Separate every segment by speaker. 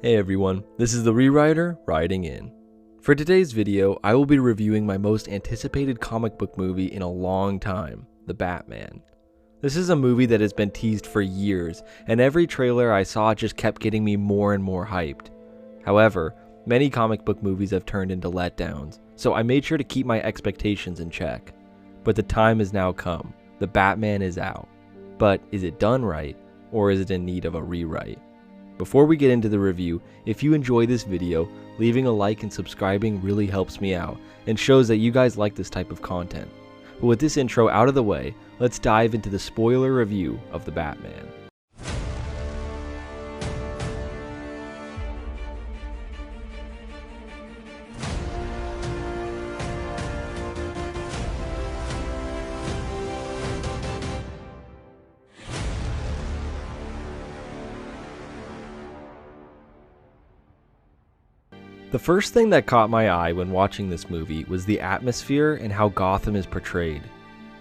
Speaker 1: Hey everyone, this is the Rewriter writing in. For today's video, I will be reviewing my most anticipated comic book movie in a long time, The Batman. This is a movie that has been teased for years, and every trailer I saw just kept getting me more and more hyped. However, many comic book movies have turned into letdowns, so I made sure to keep my expectations in check. But the time has now come. The Batman is out. But is it done right, or is it in need of a rewrite? Before we get into the review, if you enjoy this video, leaving a like and subscribing really helps me out and shows that you guys like this type of content. But with this intro out of the way, let's dive into the spoiler review of The Batman. The first thing that caught my eye when watching this movie was the atmosphere and how Gotham is portrayed.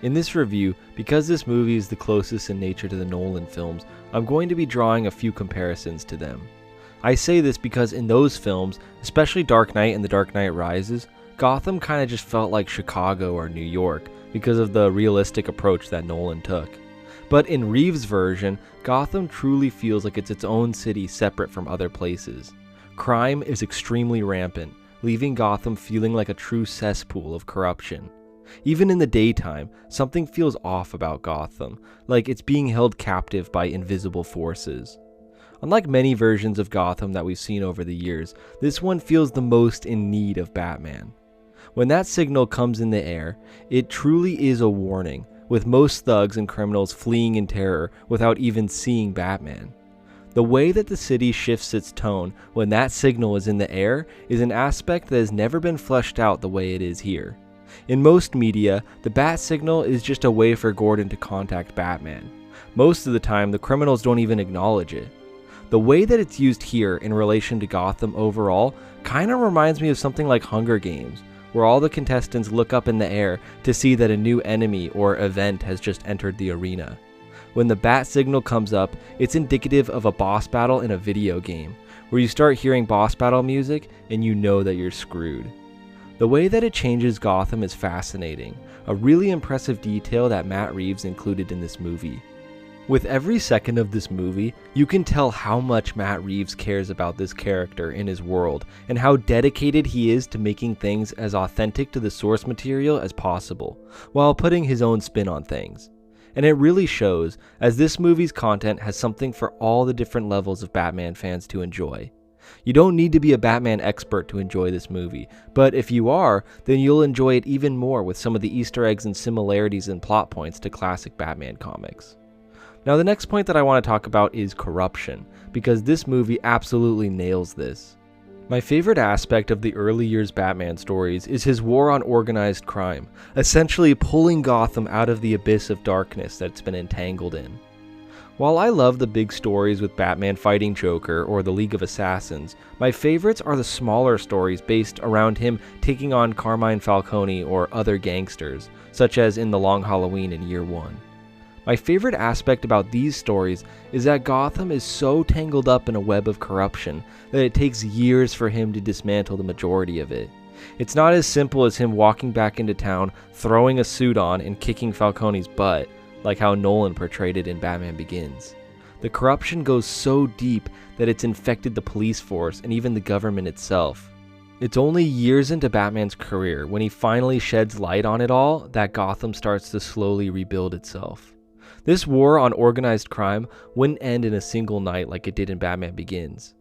Speaker 1: In this review, because this movie is the closest in nature to the Nolan films, I'm going to be drawing a few comparisons to them. I say this because in those films, especially Dark Knight and The Dark Knight Rises, Gotham kind of just felt like Chicago or New York because of the realistic approach that Nolan took. But in Reeves' version, Gotham truly feels like it's its own city separate from other places. Crime is extremely rampant, leaving Gotham feeling like a true cesspool of corruption. Even in the daytime, something feels off about Gotham, like it's being held captive by invisible forces. Unlike many versions of Gotham that we've seen over the years, this one feels the most in need of Batman. When that signal comes in the air, it truly is a warning, with most thugs and criminals fleeing in terror without even seeing Batman. The way that the city shifts its tone when that signal is in the air is an aspect that has never been fleshed out the way it is here. In most media, the bat signal is just a way for Gordon to contact Batman. Most of the time, the criminals don't even acknowledge it. The way that it's used here in relation to Gotham overall kinda reminds me of something like Hunger Games, where all the contestants look up in the air to see that a new enemy or event has just entered the arena. When the bat signal comes up, it's indicative of a boss battle in a video game, where you start hearing boss battle music and you know that you're screwed. The way that it changes Gotham is fascinating, a really impressive detail that Matt Reeves included in this movie. With every second of this movie, you can tell how much Matt Reeves cares about this character in his world, and how dedicated he is to making things as authentic to the source material as possible, while putting his own spin on things. And it really shows, as this movie's content has something for all the different levels of Batman fans to enjoy. You don't need to be a Batman expert to enjoy this movie, but if you are, then you'll enjoy it even more with some of the Easter eggs and similarities and plot points to classic Batman comics. Now the next point that I want to talk about is corruption, because this movie absolutely nails this. My favorite aspect of the early years Batman stories is his war on organized crime, essentially pulling Gotham out of the abyss of darkness that it's been entangled in. While I love the big stories with Batman fighting Joker or the League of Assassins, my favorites are the smaller stories based around him taking on Carmine Falcone or other gangsters, such as in The Long Halloween in Year One. My favorite aspect about these stories is that Gotham is so tangled up in a web of corruption that it takes years for him to dismantle the majority of it. It's not as simple as him walking back into town, throwing a suit on, and kicking Falcone's butt, like how Nolan portrayed it in Batman Begins. The corruption goes so deep that it's infected the police force and even the government itself. It's only years into Batman's career, when he finally sheds light on it all, that Gotham starts to slowly rebuild itself. This war on organized crime wouldn't end in a single night like it did in Batman Begins.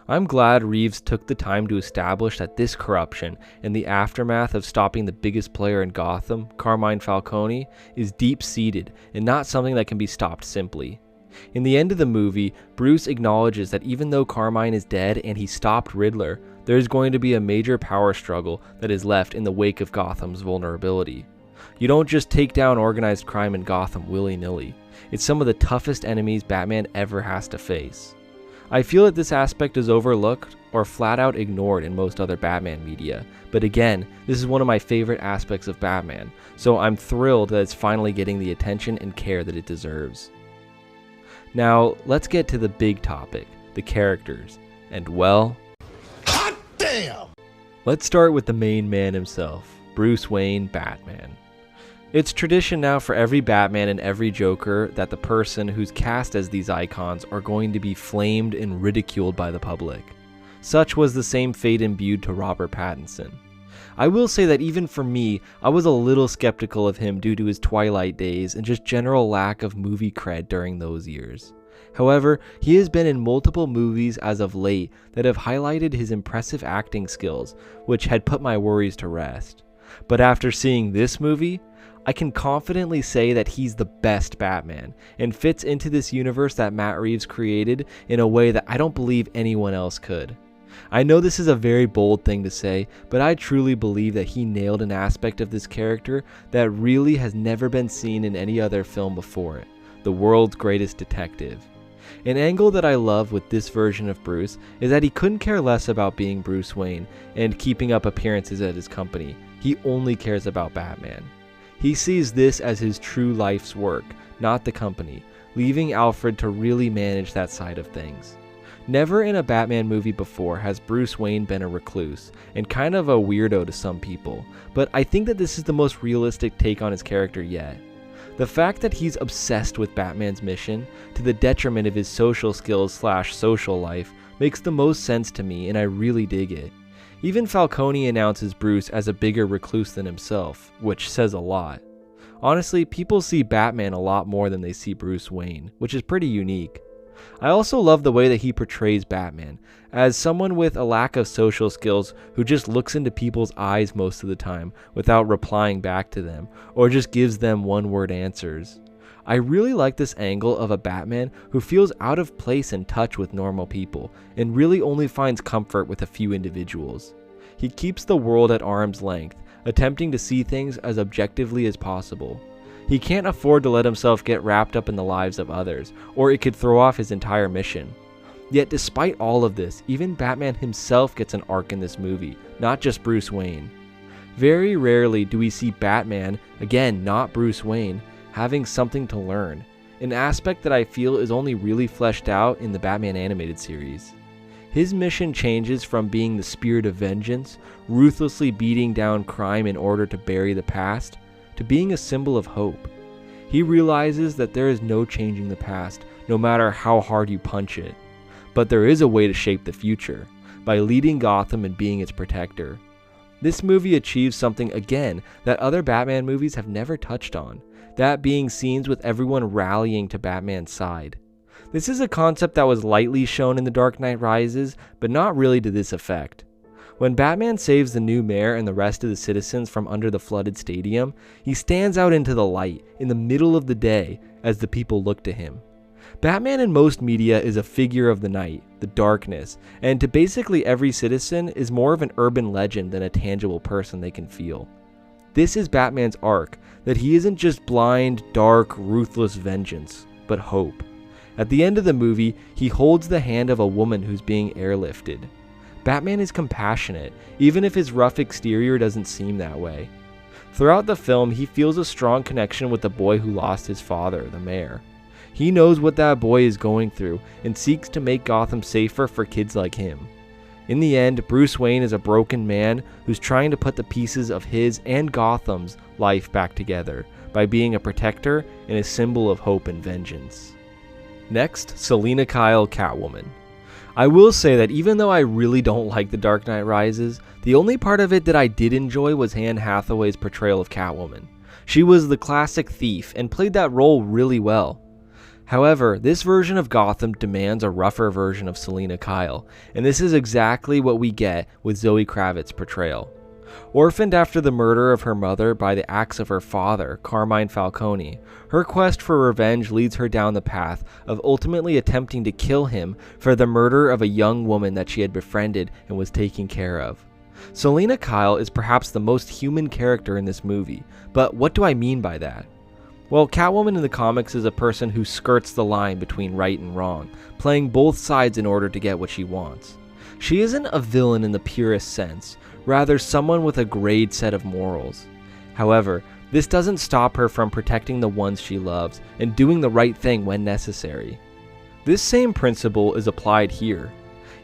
Speaker 1: I'm glad Reeves took the time to establish that this corruption, in the aftermath of stopping the biggest player in Gotham, Carmine Falcone, is deep-seated and not something that can be stopped simply. In the end of the movie, Bruce acknowledges that even though Carmine is dead and he stopped Riddler, there is going to be a major power struggle that is left in the wake of Gotham's vulnerability. You don't just take down organized crime in Gotham willy-nilly. It's some of the toughest enemies Batman ever has to face. I feel that this aspect is overlooked or flat out ignored in most other Batman media, but again, this is one of my favorite aspects of Batman, so I'm thrilled that it's finally getting the attention and care that it deserves. Now, let's get to the big topic, the characters. And well,
Speaker 2: hot damn!
Speaker 1: Let's start with the main man himself, Bruce Wayne, Batman. It's tradition now for every Batman and every Joker that the person who's cast as these icons are going to be flamed and ridiculed by the public. Such was the same fate imbued to Robert Pattinson. I will say that even for me, I was a little skeptical of him due to his Twilight days and just general lack of movie cred during those years. However, he has been in multiple movies as of late that have highlighted his impressive acting skills, which had put my worries to rest. But after seeing this movie, I can confidently say that he's the best Batman and fits into this universe that Matt Reeves created in a way that I don't believe anyone else could. I know this is a very bold thing to say, but I truly believe that he nailed an aspect of this character that really has never been seen in any other film before it, the world's greatest detective. An angle that I love with this version of Bruce is that he couldn't care less about being Bruce Wayne and keeping up appearances at his company. He only cares about Batman. He sees this as his true life's work, not the company, leaving Alfred to really manage that side of things. Never in a Batman movie before has Bruce Wayne been a recluse, and kind of a weirdo to some people, but I think that this is the most realistic take on his character yet. The fact that he's obsessed with Batman's mission, to the detriment of his social skills / social life, makes the most sense to me, and I really dig it. Even Falcone announces Bruce as a bigger recluse than himself, which says a lot. Honestly, people see Batman a lot more than they see Bruce Wayne, which is pretty unique. I also love the way that he portrays Batman, as someone with a lack of social skills who just looks into people's eyes most of the time without replying back to them, or just gives them one-word answers. I really like this angle of a Batman who feels out of place in touch with normal people, and really only finds comfort with a few individuals. He keeps the world at arm's length, attempting to see things as objectively as possible. He can't afford to let himself get wrapped up in the lives of others, or it could throw off his entire mission. Yet despite all of this, even Batman himself gets an arc in this movie, not just Bruce Wayne. Very rarely do we see Batman, again not Bruce Wayne, having something to learn, an aspect that I feel is only really fleshed out in the Batman animated series. His mission changes from being the spirit of vengeance, ruthlessly beating down crime in order to bury the past, to being a symbol of hope. He realizes that there is no changing the past, no matter how hard you punch it. But there is a way to shape the future, by leading Gotham and being its protector. This movie achieves something again that other Batman movies have never touched on, that being scenes with everyone rallying to Batman's side. This is a concept that was lightly shown in The Dark Knight Rises, but not really to this effect. When Batman saves the new mayor and the rest of the citizens from under the flooded stadium, he stands out into the light in the middle of the day as the people look to him. Batman in most media is a figure of the night, the darkness, and to basically every citizen is more of an urban legend than a tangible person they can feel. This is Batman's arc, that he isn't just blind, dark, ruthless vengeance, but hope. At the end of the movie, he holds the hand of a woman who's being airlifted. Batman is compassionate, even if his rough exterior doesn't seem that way. Throughout the film, he feels a strong connection with the boy who lost his father, the mayor. He knows what that boy is going through and seeks to make Gotham safer for kids like him. In the end, Bruce Wayne is a broken man who's trying to put the pieces of his and Gotham's life back together by being a protector and a symbol of hope and vengeance. Next, Selina Kyle, Catwoman. I will say that even though I really don't like The Dark Knight Rises, the only part of it that I did enjoy was Anne Hathaway's portrayal of Catwoman. She was the classic thief and played that role really well. However, this version of Gotham demands a rougher version of Selina Kyle, and this is exactly what we get with Zoe Kravitz's portrayal. Orphaned after the murder of her mother by the axe of her father, Carmine Falcone, her quest for revenge leads her down the path of ultimately attempting to kill him for the murder of a young woman that she had befriended and was taking care of. Selina Kyle is perhaps the most human character in this movie, but what do I mean by that? Well, Catwoman in the comics is a person who skirts the line between right and wrong, playing both sides in order to get what she wants. She isn't a villain in the purest sense, rather someone with a grayed set of morals. However, this doesn't stop her from protecting the ones she loves and doing the right thing when necessary. This same principle is applied here.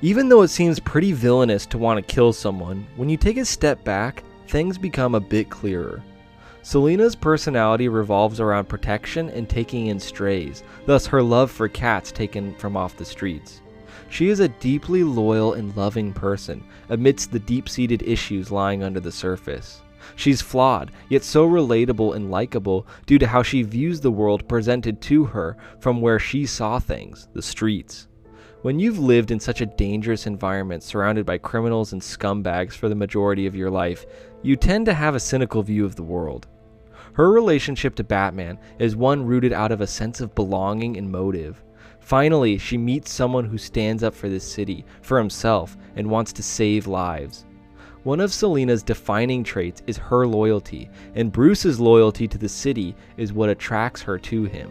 Speaker 1: Even though it seems pretty villainous to want to kill someone, when you take a step back, things become a bit clearer. Selina's personality revolves around protection and taking in strays, thus her love for cats taken from off the streets. She is a deeply loyal and loving person, amidst the deep-seated issues lying under the surface. She's flawed, yet so relatable and likable due to how she views the world presented to her from where she saw things, the streets. When you've lived in such a dangerous environment surrounded by criminals and scumbags for the majority of your life, you tend to have a cynical view of the world. Her relationship to Batman is one rooted out of a sense of belonging and motive. Finally, she meets someone who stands up for this city, for himself, and wants to save lives. One of Selina's defining traits is her loyalty, and Bruce's loyalty to the city is what attracts her to him.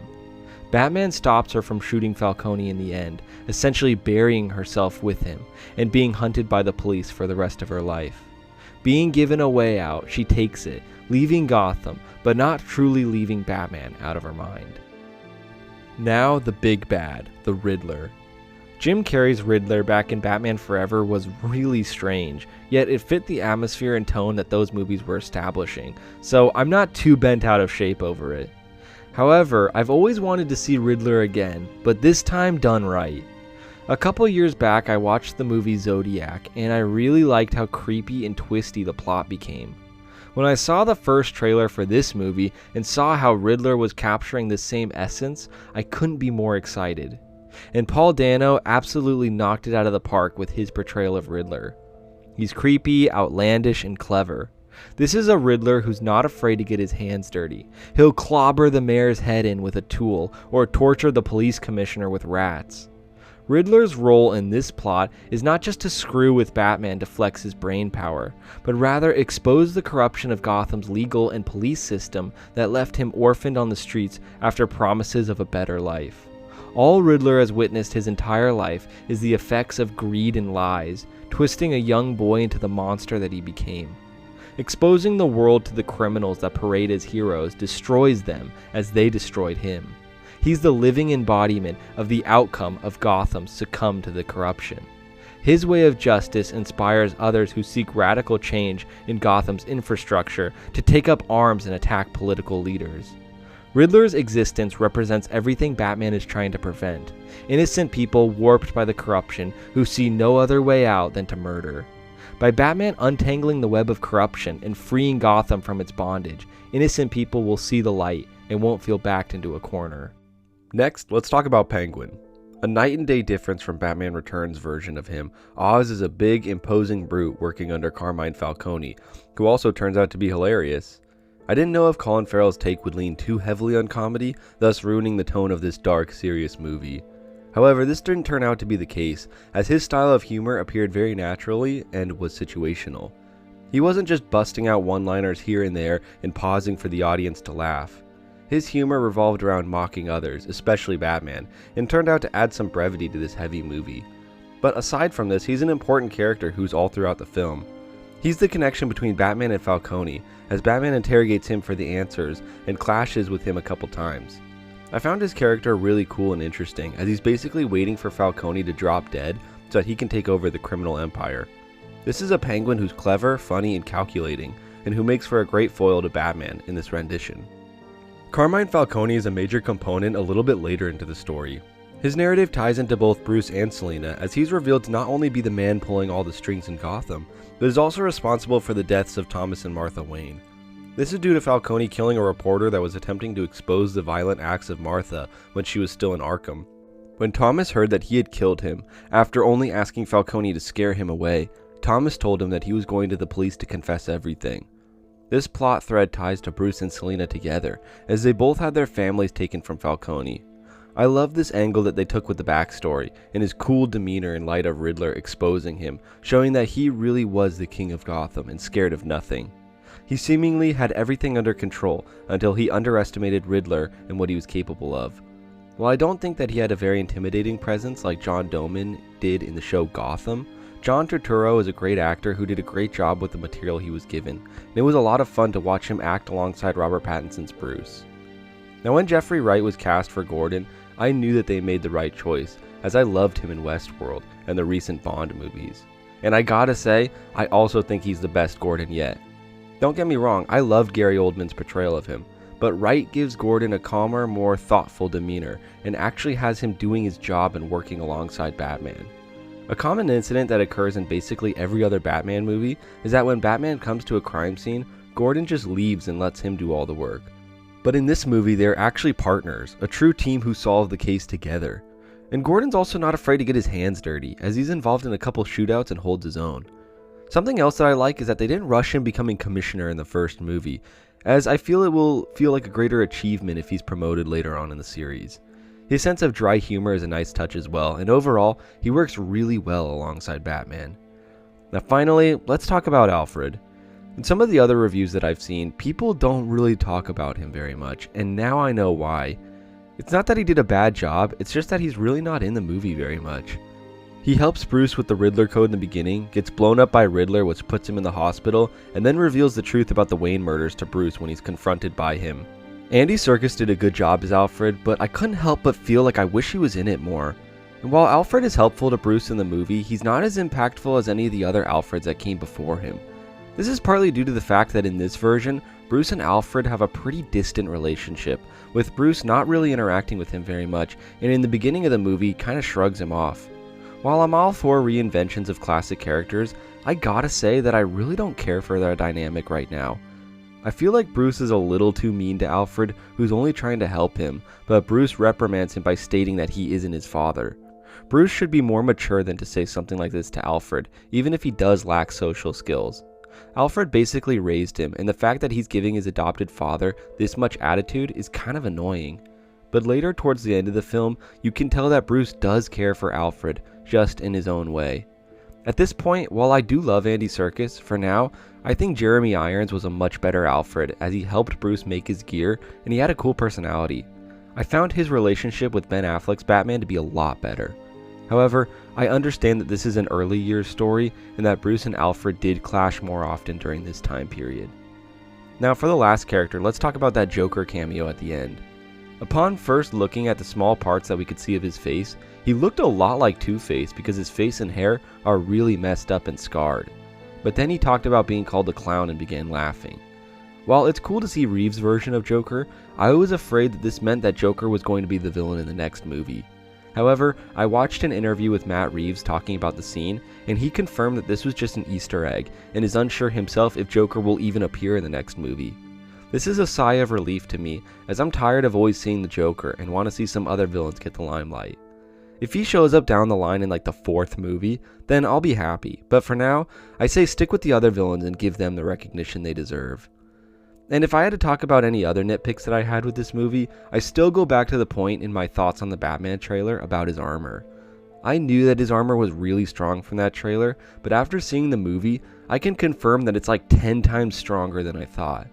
Speaker 1: Batman stops her from shooting Falcone in the end, essentially burying herself with him, and being hunted by the police for the rest of her life. Being given a way out, she takes it, leaving Gotham, but not truly leaving Batman out of her mind. Now the big bad, the Riddler. Jim Carrey's Riddler back in Batman Forever was really strange, yet it fit the atmosphere and tone that those movies were establishing, so I'm not too bent out of shape over it. However, I've always wanted to see Riddler again, but this time done right. A couple years back I watched the movie Zodiac, and I really liked how creepy and twisty the plot became. When I saw the first trailer for this movie and saw how Riddler was capturing the same essence, I couldn't be more excited. And Paul Dano absolutely knocked it out of the park with his portrayal of Riddler. He's creepy, outlandish, and clever. This is a Riddler who's not afraid to get his hands dirty. He'll clobber the mayor's head in with a tool, or torture the police commissioner with rats. Riddler's role in this plot is not just to screw with Batman to flex his brain power, but rather expose the corruption of Gotham's legal and police system that left him orphaned on the streets after promises of a better life. All Riddler has witnessed his entire life is the effects of greed and lies, twisting a young boy into the monster that he became. Exposing the world to the criminals that parade as heroes destroys them as they destroyed him. He's the living embodiment of the outcome of Gotham succumb to the corruption. His way of justice inspires others who seek radical change in Gotham's infrastructure to take up arms and attack political leaders. Riddler's existence represents everything Batman is trying to prevent. Innocent people warped by the corruption who see no other way out than to murder. By Batman untangling the web of corruption and freeing Gotham from its bondage, innocent people will see the light and won't feel backed into a corner.
Speaker 3: Next, let's talk about Penguin. A night and day difference from Batman Returns' version of him, Oz is a big, imposing brute working under Carmine Falcone, who also turns out to be hilarious. I didn't know if Colin Farrell's take would lean too heavily on comedy, thus ruining the tone of this dark, serious movie. However, this didn't turn out to be the case, as his style of humor appeared very naturally and was situational. He wasn't just busting out one-liners here and there and pausing for the audience to laugh. His humor revolved around mocking others, especially Batman, and turned out to add some brevity to this heavy movie. But aside from this, he's an important character who's all throughout the film. He's the connection between Batman and Falcone, as Batman interrogates him for the answers and clashes with him a couple times. I found his character really cool and interesting, as he's basically waiting for Falcone to drop dead so that he can take over the criminal empire. This is a Penguin who's clever, funny, and calculating, and who makes for a great foil to Batman in this rendition. Carmine Falcone is a major component a little bit later into the story. His narrative ties into both Bruce and Selina, as he's revealed to not only be the man pulling all the strings in Gotham, but is also responsible for the deaths of Thomas and Martha Wayne. This is due to Falcone killing a reporter that was attempting to expose the violent acts of Martha when she was still in Arkham. When Thomas heard that he had killed him, after only asking Falcone to scare him away, Thomas told him that he was going to the police to confess everything. This plot thread ties to Bruce and Selina together, as they both had their families taken from Falcone. I love this angle that they took with the backstory, and his cool demeanor in light of Riddler exposing him, showing that he really was the king of Gotham and scared of nothing. He seemingly had everything under control until he underestimated Riddler and what he was capable of. While I don't think that he had a very intimidating presence like John Doman did in the show Gotham, John Turturro is a great actor who did a great job with the material he was given, and it was a lot of fun to watch him act alongside Robert Pattinson's Bruce. Now when Jeffrey Wright was cast for Gordon, I knew that they made the right choice, as I loved him in Westworld, and the recent Bond movies. And I gotta say, I also think he's the best Gordon yet. Don't get me wrong, I loved Gary Oldman's portrayal of him, but Wright gives Gordon a calmer, more thoughtful demeanor, and actually has him doing his job and working alongside Batman. A common incident that occurs in basically every other Batman movie is that when Batman comes to a crime scene, Gordon just leaves and lets him do all the work. But in this movie, they're actually partners, a true team who solve the case together. And Gordon's also not afraid to get his hands dirty, as he's involved in a couple shootouts and holds his own. Something else that I like is that they didn't rush him becoming commissioner in the first movie, as I feel it will feel like a greater achievement if he's promoted later on in the series. His sense of dry humor is a nice touch as well, and overall, he works really well alongside Batman. Now finally, let's talk about Alfred. In some of the other reviews that I've seen, people don't really talk about him very much, and now I know why. It's not that he did a bad job, it's just that he's really not in the movie very much. He helps Bruce with the Riddler code in the beginning, gets blown up by Riddler, which puts him in the hospital, and then reveals the truth about the Wayne murders to Bruce when he's confronted by him. Andy Serkis did a good job as Alfred, but I couldn't help but feel like I wish he was in it more. And while Alfred is helpful to Bruce in the movie, he's not as impactful as any of the other Alfreds that came before him. This is partly due to the fact that in this version, Bruce and Alfred have a pretty distant relationship, with Bruce not really interacting with him very much, and in the beginning of the movie kinda shrugs him off. While I'm all for reinventions of classic characters, I gotta say that I really don't care for their dynamic right now. I feel like Bruce is a little too mean to Alfred, who's only trying to help him, but Bruce reprimands him by stating that he isn't his father. Bruce should be more mature than to say something like this to Alfred, even if he does lack social skills. Alfred basically raised him, and the fact that he's giving his adopted father this much attitude is kind of annoying. But later towards the end of the film, you can tell that Bruce does care for Alfred, just in his own way. At this point, while I do love Andy Serkis, for now, I think Jeremy Irons was a much better Alfred, as he helped Bruce make his gear, and he had a cool personality. I found his relationship with Ben Affleck's Batman to be a lot better. However, I understand that this is an early years story, and that Bruce and Alfred did clash more often during this time period. Now for the last character, let's talk about that Joker cameo at the end. Upon first looking at the small parts that we could see of his face, he looked a lot like Two-Face because his face and hair are really messed up and scarred. But then he talked about being called a clown and began laughing. While it's cool to see Reeves' version of Joker, I was afraid that this meant that Joker was going to be the villain in the next movie. However, I watched an interview with Matt Reeves talking about the scene, and he confirmed that this was just an Easter egg, and is unsure himself if Joker will even appear in the next movie. This is a sigh of relief to me, as I'm tired of always seeing the Joker and want to see some other villains get the limelight. If he shows up down the line in like the 4th movie, then I'll be happy, but for now, I say stick with the other villains and give them the recognition they deserve. And if I had to talk about any other nitpicks that I had with this movie, I still go back to the point in my thoughts on the Batman trailer about his armor. I knew that his armor was really strong from that trailer, but after seeing the movie, I can confirm that it's like 10 times stronger than I thought.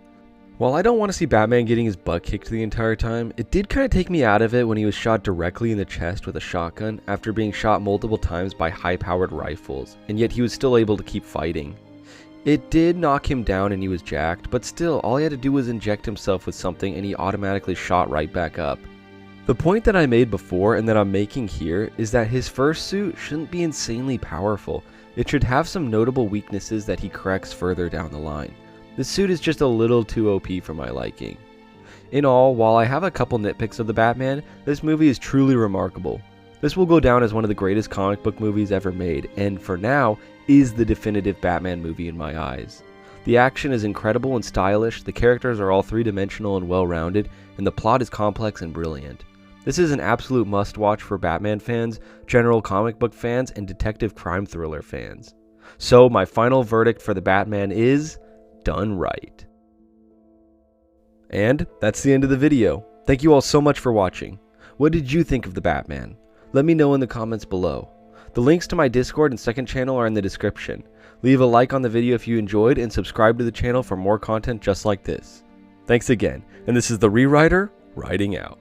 Speaker 3: While I don't want to see Batman getting his butt kicked the entire time, it did kind of take me out of it when he was shot directly in the chest with a shotgun after being shot multiple times by high-powered rifles, and yet he was still able to keep fighting. It did knock him down and he was jacked, but still, all he had to do was inject himself with something and he automatically shot right back up. The point that I made before and that I'm making here is that his first suit shouldn't be insanely powerful. It should have some notable weaknesses that he corrects further down the line. This suit is just a little too OP for my liking. In all, while I have a couple nitpicks of the Batman, this movie is truly remarkable. This will go down as one of the greatest comic book movies ever made, and for now, is the definitive Batman movie in my eyes. The action is incredible and stylish, the characters are all three-dimensional and well-rounded, and the plot is complex and brilliant. This is an absolute must-watch for Batman fans, general comic book fans, and detective crime thriller fans. So my final verdict for the Batman is done right. And that's the end of the video. Thank you all so much for watching. What did you think of the Batman? Let me know in the comments below. The links to my Discord and second channel are in the description. Leave a like on the video if you enjoyed and subscribe to the channel for more content just like this. Thanks again, and this is the Rewriter, writing out.